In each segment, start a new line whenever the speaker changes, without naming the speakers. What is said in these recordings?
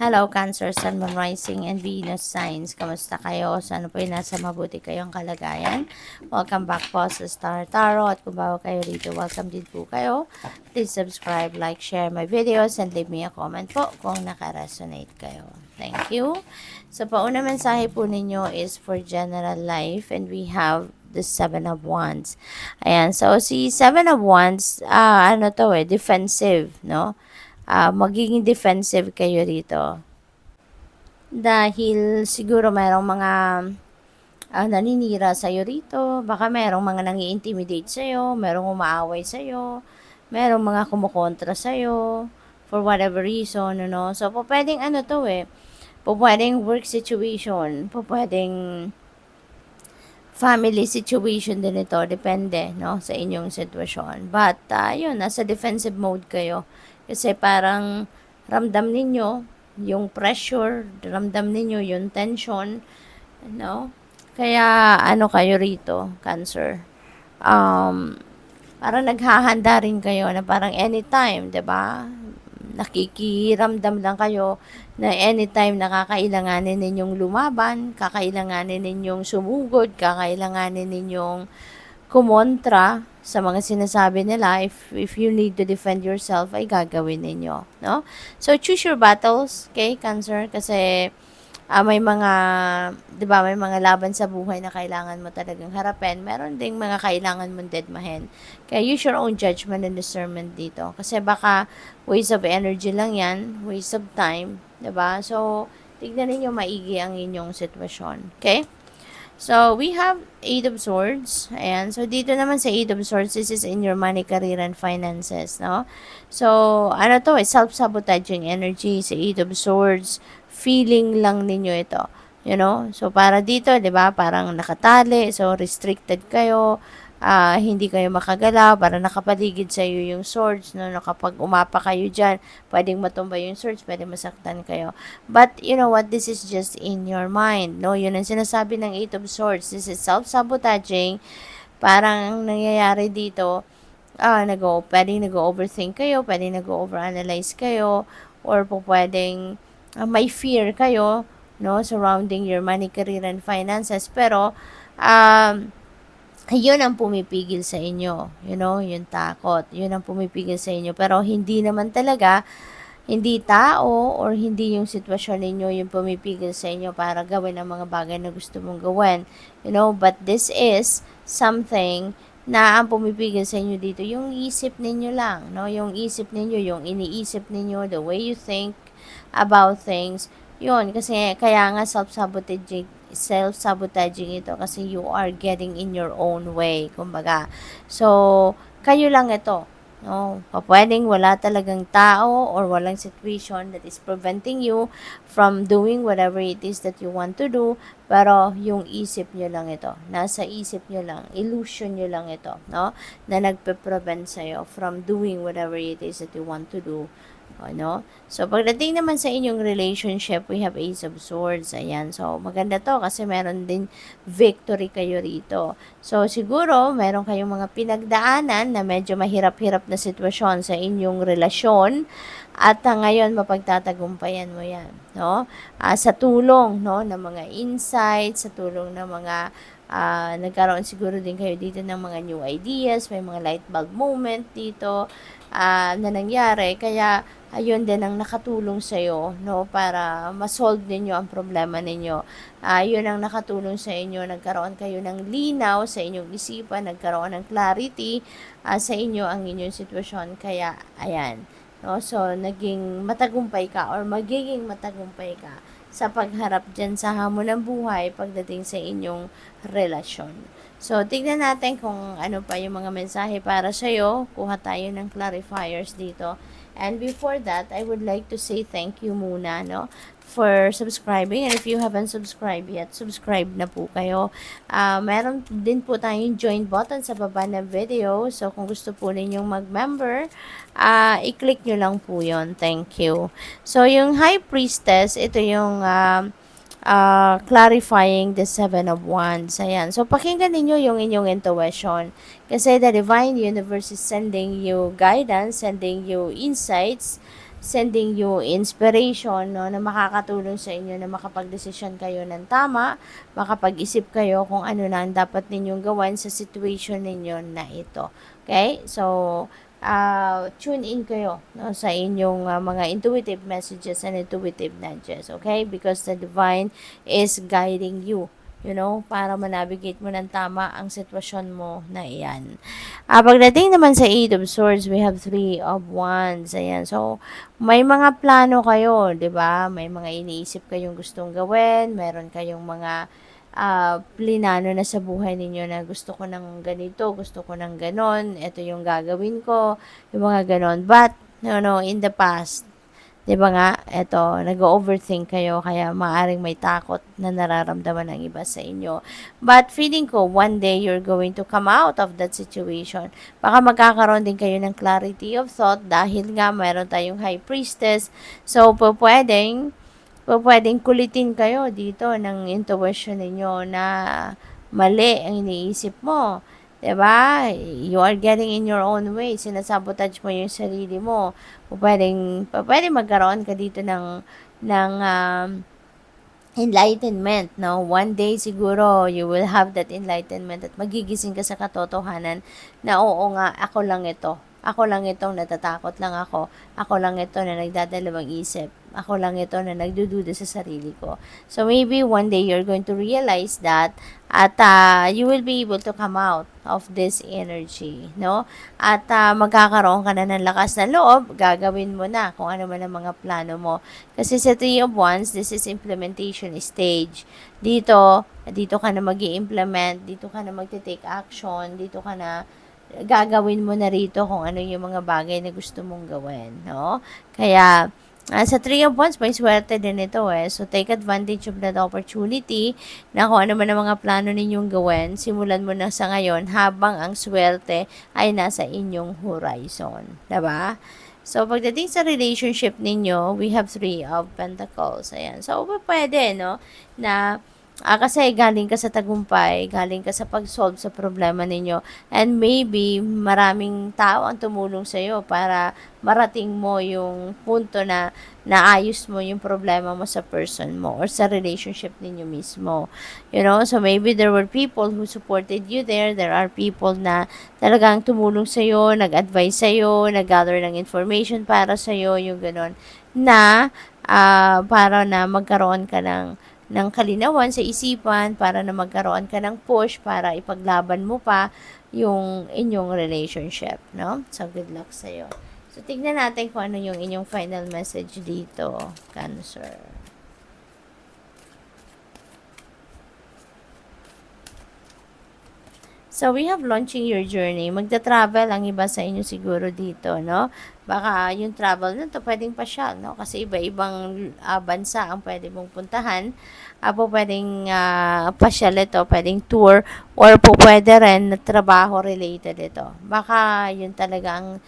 Hello, Cancer, Sun, Moon, Rising, and Venus signs. Kamusta kayo? Sana po ay nasa mabuti kayong kalagayan. Welcome back po sa Star Tarot. At kung bago kayo rito, welcome din po kayo. Please subscribe, like, share my videos, and leave me a comment po kung naka-resonate kayo. Thank you. So, pauna mensahe po ninyo is for general life, and we have the Seven of Wands. Ayan, so si Seven of Wands, defensive, no? Magiging defensive kayo rito. Dahil siguro mayroong mga naninira sa'yo rito, baka mayroong mga nangi-intimidate sa'yo, mayroong umaaway sa'yo, mayroong mga kumukontra sa'yo, for whatever reason, ano. So, po pwedeng po pwedeng work situation, po pwedeng family situation din ito, depende, no, sa inyong sitwasyon. But, yun, nasa defensive mode kayo. Kasi parang ramdam ninyo yung pressure, ramdam ninyo yung tension, no? Kaya, kayo rito, Cancer. Parang naghahanda rin kayo na parang anytime, 'di ba? Nakikiramdam lang kayo na anytime nakakailanganin ninyong lumaban, kakailanganin ninyong sumugod, kakailanganin ninyong kumontra sa mga sinasabi nila. If you need to defend yourself, ay gagawin ninyo, no? So, choose your battles, okay, Cancer? Kasi may mga, 'di ba, may mga laban sa buhay na kailangan mo talagang harapin. Meron ding mga kailangan mong deadmahin. Kaya use your own judgment and discernment dito. Kasi baka waste of energy lang 'yan, waste of time, 'di ba? So, tignan niyo maigi ang inyong sitwasyon. Okay? So, we have Eight of Swords. Ayan. So, dito naman sa Eight of Swords, this is in your money, career, and finances, no? So, self-sabotaging energy sa Eight of Swords. Feeling lang ninyo ito. You know? So, para dito, di ba, parang nakatali. So, restricted kayo. Hindi kayo makagalaw, para nakapaligid sa iyo yung swords, no? Kapag umapa kayo dyan, pwedeng matumba yung swords, pwedeng masaktan kayo. But, you know what, this is just in your mind, no? Yun ang sinasabi ng Eight of Swords. This is self-sabotaging. Parang nangyayari dito, pwedeng nag-overthink kayo, pwedeng nag-overanalyze kayo, or po pwedeng may fear kayo, no? Surrounding your money, career, and finances. Pero, yun ang pumipigil sa inyo. You know, yung takot. Yun ang pumipigil sa inyo. Pero hindi naman talaga, hindi tao or hindi yung sitwasyon ninyo yung pumipigil sa inyo para gawin ang mga bagay na gusto mong gawin. You know, but this is something na ang pumipigil sa inyo dito, yung isip ninyo lang, no? Yung isip ninyo, yung iniisip ninyo, the way you think about things. Yun, kasi kaya nga self-sabotaging ito kasi you are getting in your own way, kumbaga. So, kayo lang ito. No, pwedeng wala talagang tao or walang situation that is preventing you from doing whatever it is that you want to do, pero yung isip nyo lang ito. Nasa isip nyo lang, illusion nyo lang ito, no? Na nagpe-prevent sa'yo from doing whatever it is that you want to do. Ano? So, pagdating naman sa inyong relationship, we have Ace of Swords. Ayan. So, maganda to kasi meron din victory kayo rito. So, siguro, meron kayong mga pinagdaanan na medyo mahirap-hirap na sitwasyon sa inyong relasyon at ngayon, mapagtatagumpayan mo yan. No? Sa tulong, no, ng mga insights, sa tulong ng mga nagkaroon siguro din kayo dito ng mga new ideas, may mga light bulb moment dito na nangyari. Kaya, ayun din ang nakatulong sa'yo, no, para ma-solve ninyo ang problema ninyo. Yun ang nakatulong sa inyo, nagkaroon kayo ng linaw sa inyong isipan, nagkaroon ng clarity sa inyo ang inyong sitwasyon. Kaya, ayan, no, so, naging matagumpay ka or magiging matagumpay ka sa pagharap dyan sa hamon ng buhay pagdating sa inyong relasyon. So, tignan natin kung ano pa yung mga mensahe para sa'yo. Kuha tayo ng clarifiers dito. And before that, I would like to say thank you muna, no, for subscribing. And if you haven't subscribed yet, subscribe na po kayo. Meron din po tayong join button sa baba ng video. So, kung gusto po ninyong mag-member, i-click nyo lang po yon. Thank you. So, yung High Priestess, ito yung clarifying the Seven of Wands. Ayan. So, pakinggan ninyo yung inyong intuition. Kasi the Divine Universe is sending you guidance, sending you insights sending you inspiration, no, na makakatulong sa inyo na makapagdesisyon kayo ng tama, makapag-isip kayo kung ano na ang dapat ninyong gawin sa situation ninyo na ito. Okay? So, tune in kayo, no, sa inyong mga intuitive messages and intuitive nudges. Okay? Because the divine is guiding you, para manavigate mo ng tama ang sitwasyon mo na iyan. Pagdating naman sa Eight of Swords, we have Three of Wands. Ayan. So, may mga plano kayo, di ba? May mga iniisip kayong gustong gawin, meron kayong mga plinano na sa buhay ninyo na gusto ko ng ganito, gusto ko ng ganon, ito yung gagawin ko, yung mga ganon. But, in the past, 'di ba nga, eto, nag-overthink kayo kaya maaring may takot na nararamdaman ng iba sa inyo. But feeling ko, one day you're going to come out of that situation. Baka magkakaroon din kayo ng clarity of thought dahil nga mayroon tayong High Priestess. So, pwedeng kulitin kayo dito ng intuition ninyo na mali ang iniisip mo. 'Di ba? You are getting in your own way. Sinasabotage mo yung sarili mo. Pwedeng magkaroon ka dito ng enlightenment, no? One day siguro you will have that enlightenment at magigising ka sa katotohanan na oo nga, ako lang ito. Ako lang itong natatakot lang ako. Ako lang ito na nagdadalawang isip. Ako lang ito na nagdududa sa sarili ko. So maybe one day you're going to realize that at you will be able to come out of this energy, no? At magkakaroon ka na ng lakas na loob, gagawin mo na kung ano man ang mga plano mo. Kasi sa Three of Wands, this is implementation stage. Dito ka na mag-i-implement, dito ka na magte-take action, dito ka na gagawin mo na rito kung ano yung mga bagay na gusto mong gawin, no? Kaya, sa Three of Wands, may swerte din ito So, take advantage of that opportunity na kung ano man ang mga plano ninyong gawin, simulan mo na sa ngayon habang ang swerte ay nasa inyong horizon. Diba? So, pagdating sa relationship ninyo, we have Three of Pentacles. Ayan. So, pwede, no? Na kasi galing ka sa tagumpay, galing ka sa pag-solve sa problema ninyo, and maybe maraming tao ang tumulong sa iyo para marating mo yung punto na naayos mo yung problema mo sa person mo or sa relationship ninyo mismo. So maybe there were people who supported you there. There are people na talagang tumulong sa iyo, nag-advise sa iyo, nag-gather ng information para sa iyo, yung ganon, na para na magkaroon ka ng kalinawan sa isipan para na magkaroon ka ng push para ipaglaban mo pa yung inyong relationship, no? So, good luck sa'yo. So, tignan natin kung ano yung inyong final message dito, Cancer. So, we have launching your journey. Magta-travel ang iba sa inyo siguro dito, no? Baka yung travel na to pwedeng pasyal, no? Kasi iba-ibang bansa ang pwede mong puntahan. Pwedeng pasyal ito, pwedeng tour, or pwede rin na trabaho related ito. Baka yun talaga ang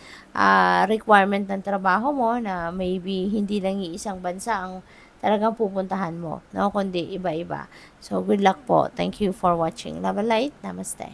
requirement ng trabaho mo na maybe hindi lang iisang bansa ang talagang pupuntahan mo, no? Kundi iba-iba. So, good luck po. Thank you for watching. Love and light. Namaste.